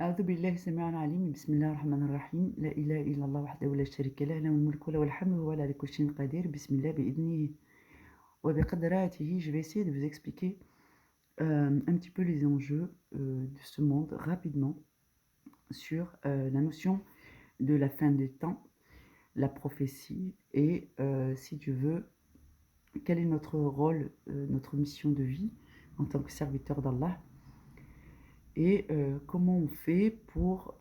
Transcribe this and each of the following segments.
أعوذ بالله السميع العليم بسم الله الرحمن الرحيم لا إله إلا الله وحده لا شريك له له الملك وله الحمد وهو على كل شيء قدير بسم الله بإذنه وبقدراته. Je vais essayer de vous expliquer un petit peu les enjeux de ce monde rapidement sur la notion de la fin des temps, la prophétie et si Dieu veut, quel est notre rôle, notre mission de vie en tant que serviteur d'Allah et comment on fait pour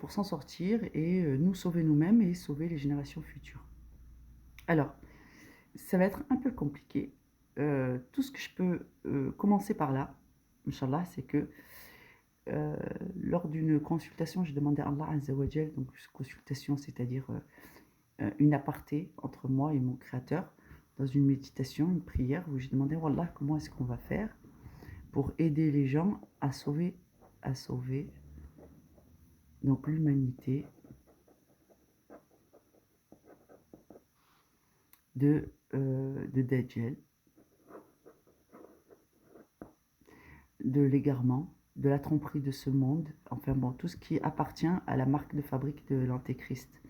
s'en sortir et nous sauver nous-mêmes et sauver les générations futures. Alors, ça va être un peu compliqué. Tout ce que je peux commencer par là, Inch'Allah, c'est que lors d'une consultation, j'ai demandé à Allah Azza wa Jal, donc consultation, c'est-à-dire une aparté entre moi et mon Créateur, dans une méditation, une prière, où j'ai demandé, Wallah, comment est-ce qu'on va faire pour aider les gens à sauver donc l'humanité de Dajjal, de l'égarement, de la tromperie de ce monde, enfin bon, tout ce qui appartient à la marque de fabrique de l'Antéchrist.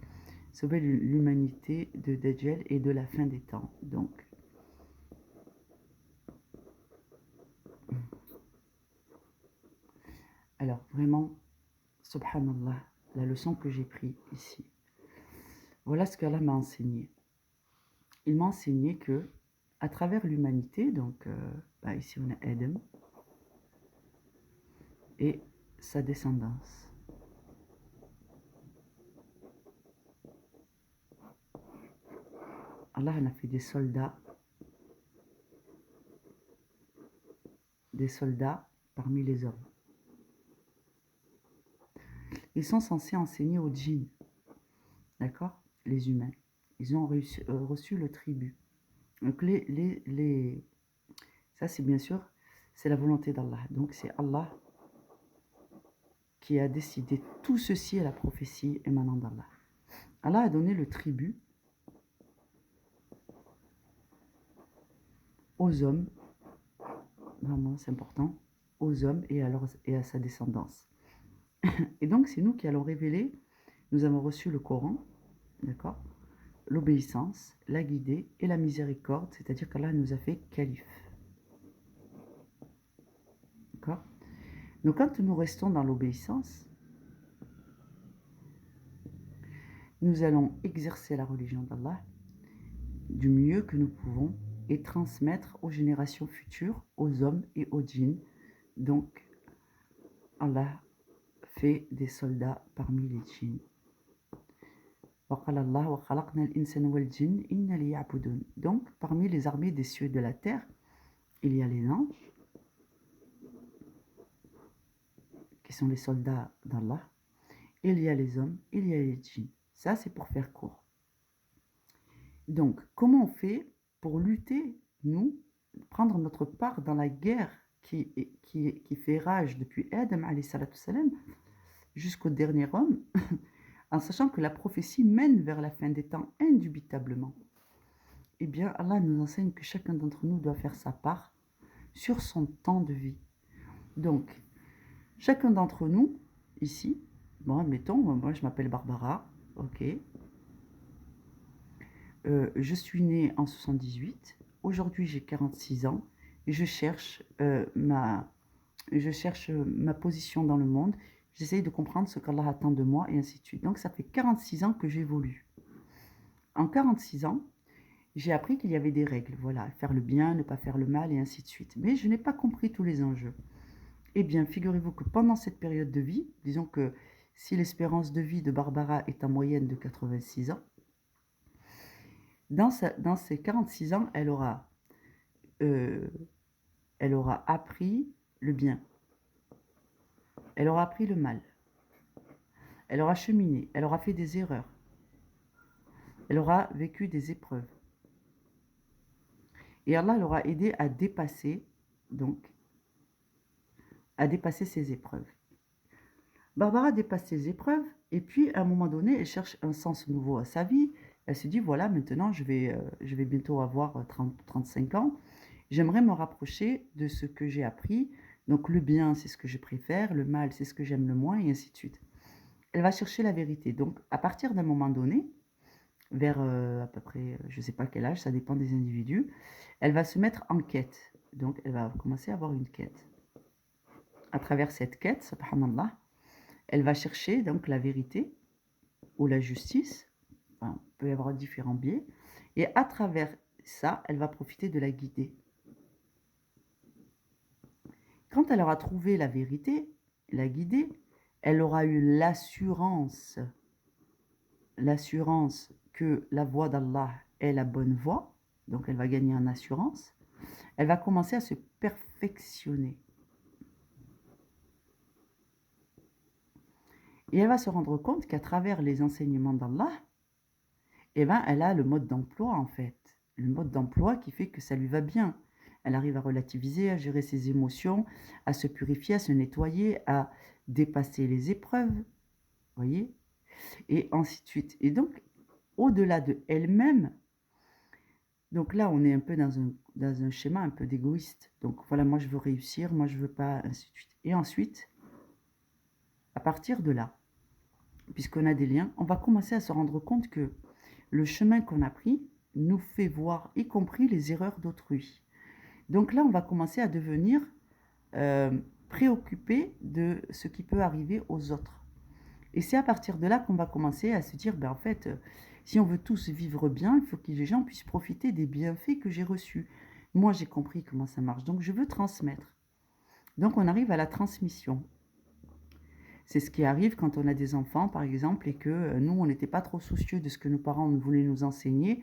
Sauver l'humanité de Dajjal et de la fin des temps. Donc, alors vraiment, subhanallah, la leçon que j'ai prise ici. Voilà ce qu'Allah m'a enseigné. Il m'a enseigné que, à travers l'humanité, donc ici on a Adam et sa descendance. Allah en a fait des soldats parmi les hommes. Ils sont censés enseigner aux djinns, d'accord, les humains. Ils ont reçu le tribut. Donc ça c'est bien sûr, c'est la volonté d'Allah. Donc c'est Allah qui a décidé tout ceci à la prophétie émanant d'Allah. Allah a donné le tribut aux hommes, vraiment c'est important, aux hommes et à sa descendance. Et donc c'est nous qui allons révéler, nous avons reçu le Coran, d'accord, l'obéissance, la guidée et la miséricorde, c'est-à-dire qu'Allah nous a fait calife. D'accord. Donc quand nous restons dans l'obéissance, nous allons exercer la religion d'Allah du mieux que nous pouvons et transmettre aux générations futures, aux hommes et aux djinns. Donc, Allah fait des soldats parmi les djinns. Donc, parmi les armées des cieux et de la terre, il y a les anges, qui sont les soldats d'Allah, il y a les hommes, il y a les djinns. Ça, c'est pour faire court. Donc, comment on fait pour lutter, nous, prendre notre part dans la guerre qui fait rage depuis Adam salam, jusqu'au dernier homme, en sachant que la prophétie mène vers la fin des temps indubitablement. Eh bien, Allah nous enseigne que chacun d'entre nous doit faire sa part sur son temps de vie. Donc, chacun d'entre nous, ici, bon, admettons, moi je m'appelle Barbara, ok, je suis née en 78, aujourd'hui j'ai 46 ans, et je cherche ma position dans le monde, j'essaye de comprendre ce qu'Allah attend de moi, et ainsi de suite. Donc ça fait 46 ans que j'évolue. En 46 ans, j'ai appris qu'il y avait des règles, voilà, faire le bien, ne pas faire le mal, et ainsi de suite. Mais je n'ai pas compris tous les enjeux. Eh bien, figurez-vous que pendant cette période de vie, disons que si l'espérance de vie de Barbara est en moyenne de 86 ans, dans ses 46 ans, elle aura appris le bien. Elle aura appris le mal. Elle aura cheminé. Elle aura fait des erreurs. Elle aura vécu des épreuves. Et Allah l'aura aidé à dépasser, ces épreuves. Barbara dépasse ses épreuves et puis à un moment donné, elle cherche un sens nouveau à sa vie. Elle se dit, voilà, maintenant je vais bientôt avoir 35 ans. J'aimerais me rapprocher de ce que j'ai appris, Donc le bien, c'est ce que je préfère, le mal, c'est ce que j'aime le moins, et ainsi de suite. Elle va chercher la vérité. Donc à partir d'un moment donné, vers à peu près, je ne sais pas quel âge, ça dépend des individus, elle va se mettre en quête. Donc elle va commencer à avoir une quête. À travers cette quête, subhanallah, elle va chercher donc la vérité ou la justice. Enfin, il peut y avoir différents biais. Et à travers ça, elle va profiter de la guider. Quand elle aura trouvé la vérité, la guidée, elle aura eu l'assurance que la voie d'Allah est la bonne voie, donc elle va gagner en assurance, elle va commencer à se perfectionner. Et elle va se rendre compte qu'à travers les enseignements d'Allah, eh ben, elle a le mode d'emploi en fait. Le mode d'emploi qui fait que ça lui va bien. Elle arrive à relativiser, à gérer ses émotions, à se purifier, à se nettoyer, à dépasser les épreuves, voyez, et ainsi de suite. Et donc, au-delà de elle-même, donc là, on est un peu dans un schéma un peu d'égoïste. Donc voilà, moi je veux réussir, moi je veux pas, ainsi de suite. Et ensuite, à partir de là, puisqu'on a des liens, on va commencer à se rendre compte que le chemin qu'on a pris nous fait voir, y compris les erreurs d'autrui. Donc là, on va commencer à devenir préoccupé de ce qui peut arriver aux autres. Et c'est à partir de là qu'on va commencer à se dire, ben en fait, si on veut tous vivre bien, il faut que les gens puissent profiter des bienfaits que j'ai reçus. Moi, j'ai compris comment ça marche, donc je veux transmettre. Donc on arrive à la transmission. C'est ce qui arrive quand on a des enfants, par exemple, et que nous, on n'était pas trop soucieux de ce que nos parents voulaient nous enseigner.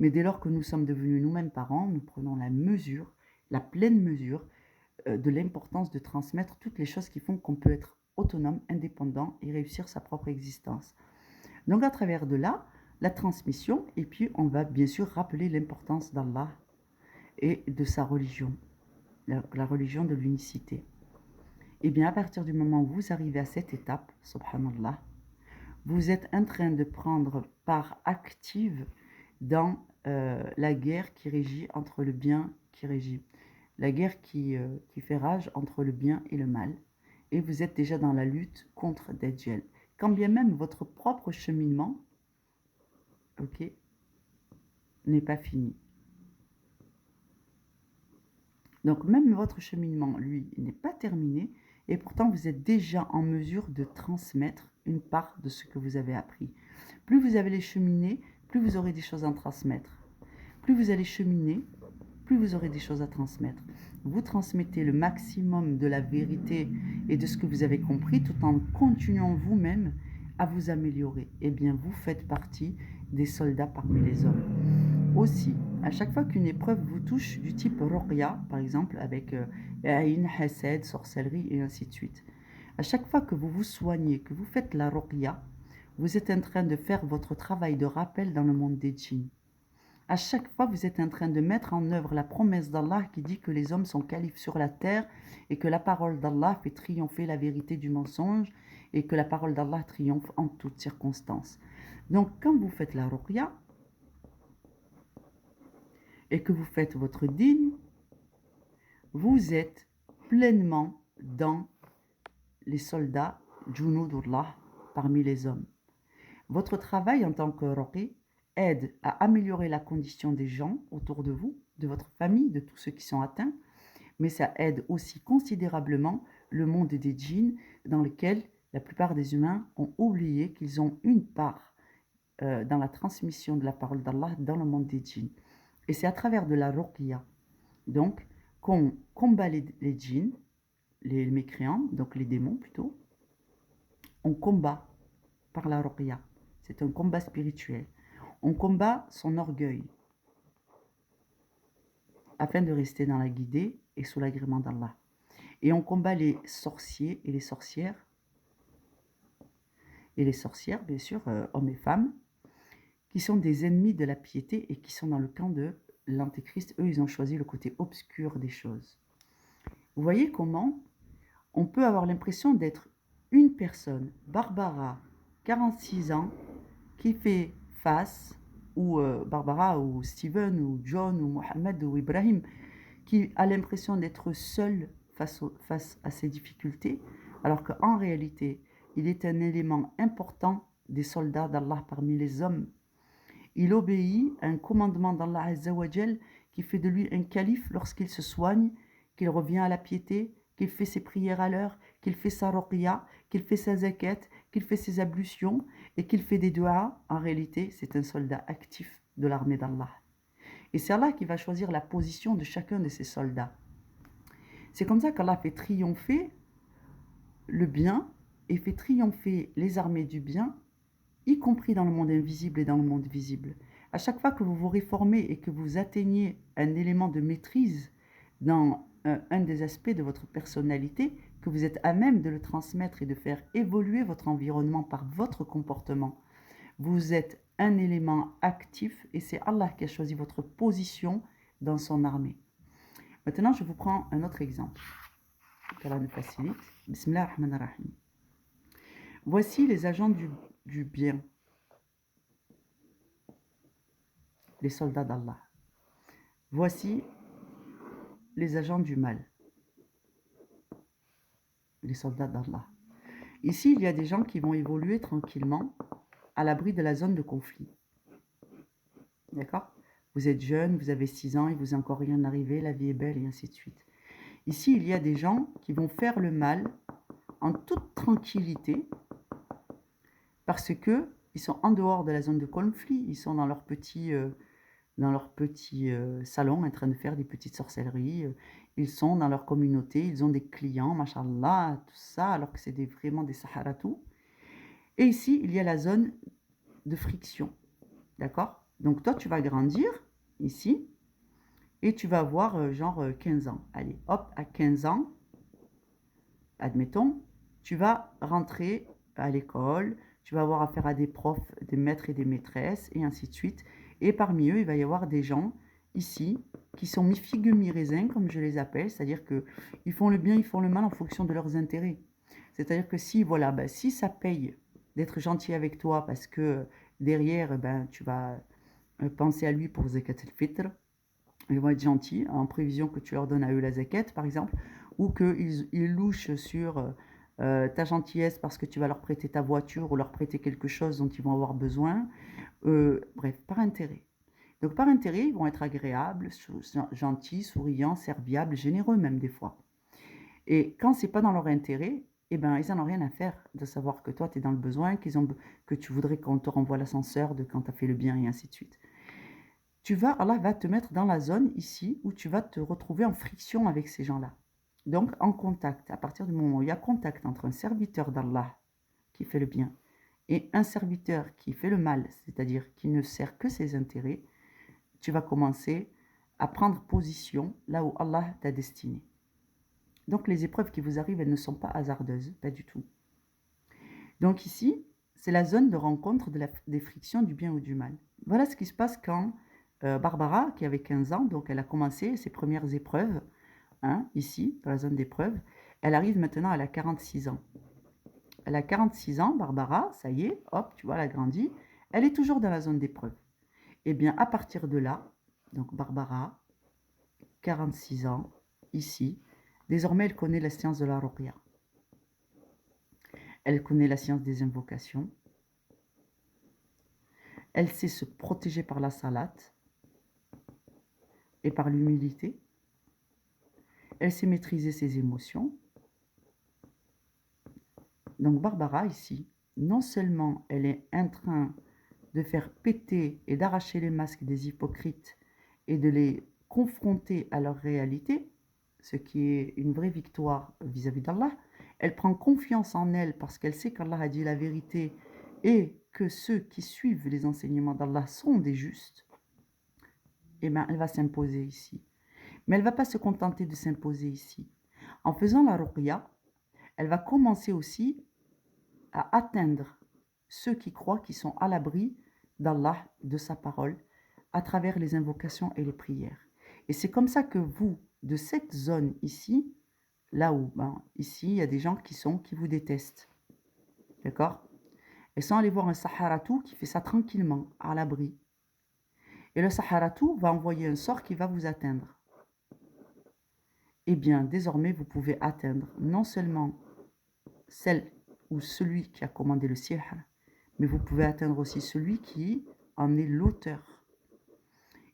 Mais dès lors que nous sommes devenus nous-mêmes parents, nous prenons la mesure, la pleine mesure de l'importance de transmettre toutes les choses qui font qu'on peut être autonome, indépendant et réussir sa propre existence. Donc à travers de là, la transmission, et puis on va bien sûr rappeler l'importance d'Allah et de sa religion, la religion de l'unicité. Et bien à partir du moment où vous arrivez à cette étape, subhanallah, vous êtes en train de prendre part active dans la guerre qui régit entre le bien qui régit, la guerre qui fait rage entre le bien et le mal. Et vous êtes déjà dans la lutte contre Dajjal. Quand bien même votre propre cheminement, ok, n'est pas fini. Donc même votre cheminement, lui, n'est pas terminé. Et pourtant, vous êtes déjà en mesure de transmettre une part de ce que vous avez appris. Plus vous allez cheminer, plus vous aurez des choses à transmettre. Plus vous allez cheminer, plus vous aurez des choses à transmettre. Vous transmettez le maximum de la vérité et de ce que vous avez compris tout en continuant vous-même à vous améliorer. Eh bien, vous faites partie des soldats parmi les hommes. Aussi, à chaque fois qu'une épreuve vous touche du type Ruqya, par exemple, avec Aïn, Hased, sorcellerie et ainsi de suite, à chaque fois que vous vous soignez, que vous faites la Ruqya, vous êtes en train de faire votre travail de rappel dans le monde des djinns. À chaque fois, vous êtes en train de mettre en œuvre la promesse d'Allah qui dit que les hommes sont califes sur la terre et que la parole d'Allah fait triompher la vérité du mensonge et que la parole d'Allah triomphe en toutes circonstances. Donc, quand vous faites la ruqya et que vous faites votre dîn, vous êtes pleinement dans les soldats Junudullah parmi les hommes. Votre travail en tant que ruqi aide à améliorer la condition des gens autour de vous, de votre famille, de tous ceux qui sont atteints, mais ça aide aussi considérablement le monde des djinns dans lequel la plupart des humains ont oublié qu'ils ont une part dans la transmission de la parole d'Allah dans le monde des djinns. Et c'est à travers de la ruqya, donc, qu'on combat les djinns, les mécréants, donc les démons plutôt. On combat par la ruqya. C'est un combat spirituel. On combat son orgueil afin de rester dans la guidée et sous l'agrément d'Allah. Et on combat les sorciers et les sorcières, bien sûr, hommes et femmes, qui sont des ennemis de la piété et qui sont dans le camp de l'Antéchrist. Eux, ils ont choisi le côté obscur des choses. Vous voyez comment on peut avoir l'impression d'être une personne, Barbara, 46 ans, qui fait face, ou Barbara, ou Steven, ou John, ou Mohamed, ou Ibrahim, qui a l'impression d'être seule face à ses difficultés, alors qu'en réalité, il est un élément important des soldats d'Allah parmi les hommes. Il obéit à un commandement d'Allah Azzawajal qui fait de lui un calife lorsqu'il se soigne, qu'il revient à la piété, qu'il fait ses prières à l'heure, qu'il fait sa ruqya, qu'il fait sa zakat, qu'il fait ses ablutions et qu'il fait des du'as. En réalité, c'est un soldat actif de l'armée d'Allah. Et c'est Allah qui va choisir la position de chacun de ces soldats. C'est comme ça qu'Allah fait triompher le bien et fait triompher les armées du bien, y compris dans le monde invisible et dans le monde visible. À chaque fois que vous vous réformez et que vous atteignez un élément de maîtrise dans un des aspects de votre personnalité, que vous êtes à même de le transmettre et de faire évoluer votre environnement par votre comportement, vous êtes un élément actif et c'est Allah qui a choisi votre position dans son armée. Maintenant, je vous prends un autre exemple. qu'Allah nous facilite. Bismillah ar-Rahman ar-Rahim. Voici les agents du bien, les soldats d'Allah. Voici les agents du mal, les soldats d'Allah. Ici, il y a des gens qui vont évoluer tranquillement à l'abri de la zone de conflit. D'accord? Vous êtes jeune, vous avez 6 ans, il vous est encore rien arrivé, la vie est belle et ainsi de suite. Ici, il y a des gens qui vont faire le mal en toute tranquillité parce que ils sont en dehors de la zone de conflit, ils sont dans leur petit salon en train de faire des petites sorcelleries, ils sont dans leur communauté, ils ont des clients, mashallah, tout ça, alors que c'est vraiment des saharatou. Et ici, il y a la zone de friction, d'accord? Donc toi, tu vas grandir ici et tu vas avoir genre 15 ans. Allez, hop, à 15 ans, admettons, tu vas rentrer à l'école, tu vas avoir affaire à des profs, des maîtres et des maîtresses, et ainsi de suite. Et parmi eux, il va y avoir des gens ici qui sont mi-figue, mi-raisin, comme je les appelle, c'est-à-dire qu'ils font le bien, ils font le mal en fonction de leurs intérêts. C'est-à-dire que si, voilà, ben, si ça paye d'être gentil avec toi parce que derrière, ben, tu vas penser à lui pour Zakat al-Fitr, ils vont être gentils en prévision que tu leur donnes à eux la zakat, par exemple, ou qu'ils louchent sur ta gentillesse parce que tu vas leur prêter ta voiture ou leur prêter quelque chose dont ils vont avoir besoin. Bref, par intérêt. Donc par intérêt, ils vont être agréables, gentils, souriants, serviables, généreux même des fois. Et quand c'est pas dans leur intérêt, eh ben, ils n'en ont rien à faire de savoir que toi, tu es dans le besoin, que tu voudrais qu'on te renvoie l'ascenseur de quand tu as fait le bien et ainsi de suite. Allah va te mettre dans la zone ici où tu vas te retrouver en friction avec ces gens-là. Donc en contact, à partir du moment où il y a contact entre un serviteur d'Allah qui fait le bien et un serviteur qui fait le mal, c'est-à-dire qui ne sert que ses intérêts, tu vas commencer à prendre position là où Allah t'a destiné. Donc les épreuves qui vous arrivent, elles ne sont pas hasardeuses, pas du tout. Donc ici, c'est la zone de rencontre des frictions du bien ou du mal. Voilà ce qui se passe quand Barbara, qui avait 15 ans, donc elle a commencé ses premières épreuves, ici, dans la zone d'épreuve. Elle arrive maintenant, elle a 46 ans. Elle a 46 ans, Barbara, ça y est, hop, tu vois, elle a grandi. Elle est toujours dans la zone d'épreuve. Et bien, à partir de là, donc Barbara, 46 ans, ici, désormais, elle connaît la science de la ruqya. Elle connaît la science des invocations. Elle sait se protéger par la salate et par l'humilité. Elle sait maîtriser ses émotions. Donc Barbara, ici, non seulement elle est en train de faire péter et d'arracher les masques des hypocrites et de les confronter à leur réalité, ce qui est une vraie victoire vis-à-vis d'Allah, elle prend confiance en elle parce qu'elle sait qu'Allah a dit la vérité et que ceux qui suivent les enseignements d'Allah sont des justes, et bien elle va s'imposer ici. Mais elle ne va pas se contenter de s'imposer ici. En faisant la ruqya, elle va commencer aussi à atteindre ceux qui croient qu'ils sont à l'abri d'Allah, de sa parole, à travers les invocations et les prières. Et c'est comme ça que vous, de cette zone ici, là où, ici, il y a des gens qui vous détestent. D'accord? Ils sont allés voir un saharatou qui fait ça tranquillement, à l'abri. Et le saharatou va envoyer un sort qui va vous atteindre. eh bien, désormais, vous pouvez atteindre non seulement celle ou celui qui a commandé le sihr, mais vous pouvez atteindre aussi celui qui en est l'auteur.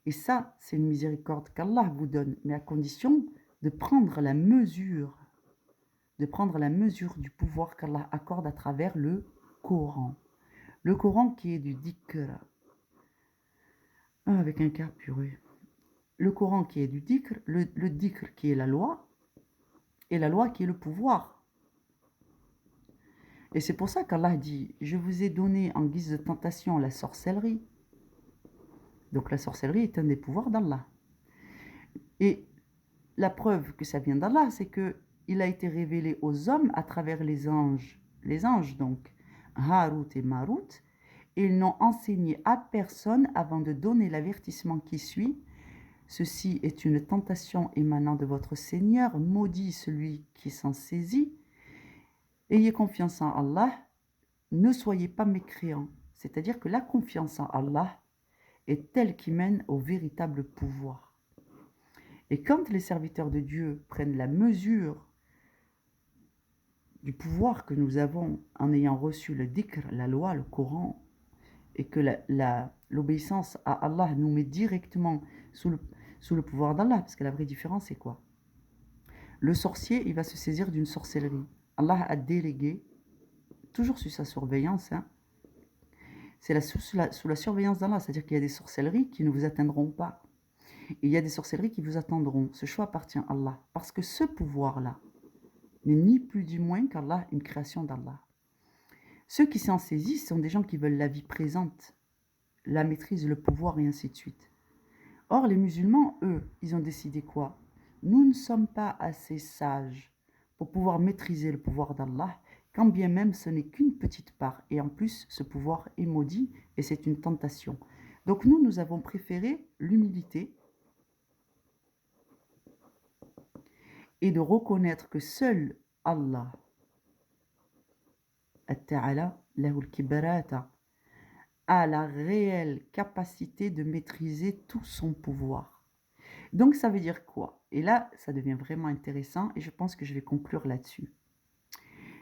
Et ça, c'est une miséricorde qu'Allah vous donne, mais à condition de prendre la mesure, du pouvoir qu'Allah accorde à travers le Coran. Le Coran qui est du dhikr, avec un cas puré. Le Coran qui est du dhikr, le dhikr qui est la loi, et la loi qui est le pouvoir. Et c'est pour ça qu'Allah dit, je vous ai donné en guise de tentation la sorcellerie. Donc la sorcellerie est un des pouvoirs d'Allah. Et la preuve que ça vient d'Allah, c'est que il a été révélé aux hommes à travers les anges. Les anges, donc, Harut et Marut, et ils n'ont enseigné à personne avant de donner l'avertissement qui suit. Ceci est une tentation émanant de votre Seigneur, maudit celui qui s'en saisit. Ayez confiance en Allah, ne soyez pas mécréants. C'est-à-dire que la confiance en Allah est telle qui mène au véritable pouvoir. Et quand les serviteurs de Dieu prennent la mesure du pouvoir que nous avons en ayant reçu le dhikr, la loi, le Coran, et que l'obéissance à Allah nous met directement sous le pouvoir d'Allah, parce que la vraie différence, c'est quoi? Le sorcier, il va se saisir d'une sorcellerie. Allah a délégué, toujours sous sa surveillance, hein, c'est sous la surveillance d'Allah, c'est-à-dire qu'il y a des sorcelleries qui ne vous atteindront pas. Et il y a des sorcelleries qui vous attendront. Ce choix appartient à Allah, parce que ce pouvoir-là n'est ni plus ni moins qu'Allah, une création d'Allah. Ceux qui s'en saisissent sont des gens qui veulent la vie présente, la maîtrise, le pouvoir et ainsi de suite. Or, les musulmans, eux, ils ont décidé quoi? Nous ne sommes pas assez sages pour pouvoir maîtriser le pouvoir d'Allah, quand bien même ce n'est qu'une petite part. Et en plus, ce pouvoir est maudit et c'est une tentation. Donc nous avons préféré l'humilité et de reconnaître que seul Allah, At-Ta'ala, Lahul Kibarata, a la réelle capacité de maîtriser tout son pouvoir. Donc ça veut dire quoi? Et là, ça devient vraiment intéressant et je pense que je vais conclure là-dessus.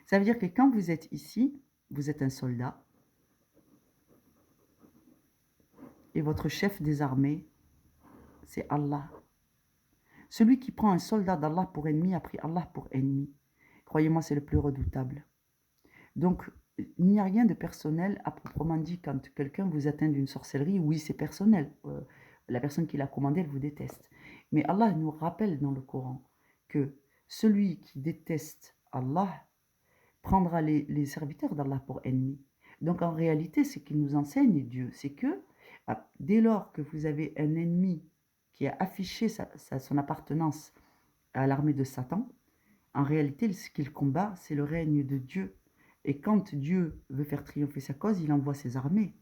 Ça veut dire que quand vous êtes ici, vous êtes un soldat et votre chef des armées, c'est Allah. Celui qui prend un soldat d'Allah pour ennemi a pris Allah pour ennemi. Croyez-moi, c'est le plus redoutable. Donc, il n'y a rien de personnel à proprement dit quand quelqu'un vous atteint d'une sorcellerie. Oui, c'est personnel. La personne qui l'a commandé, elle vous déteste. Mais Allah nous rappelle dans le Coran que celui qui déteste Allah prendra les serviteurs d'Allah pour ennemis. Donc en réalité, ce qu'il nous enseigne Dieu, c'est que dès lors que vous avez un ennemi qui a affiché son appartenance à l'armée de Satan, en réalité, ce qu'il combat, c'est le règne de Dieu. Et quand Dieu veut faire triompher sa cause, il envoie ses armées.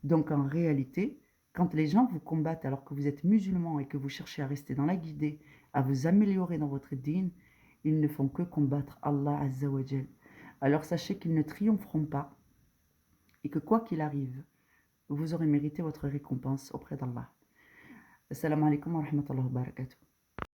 Donc en réalité, quand les gens vous combattent alors que vous êtes musulmans et que vous cherchez à rester dans la guidée, à vous améliorer dans votre dîn, ils ne font que combattre Allah Azza wa Jal. Alors sachez qu'ils ne triompheront pas et que quoi qu'il arrive, vous aurez mérité votre récompense auprès d'Allah. Assalamu alaikum wa rahmatullahi wa barakatuh.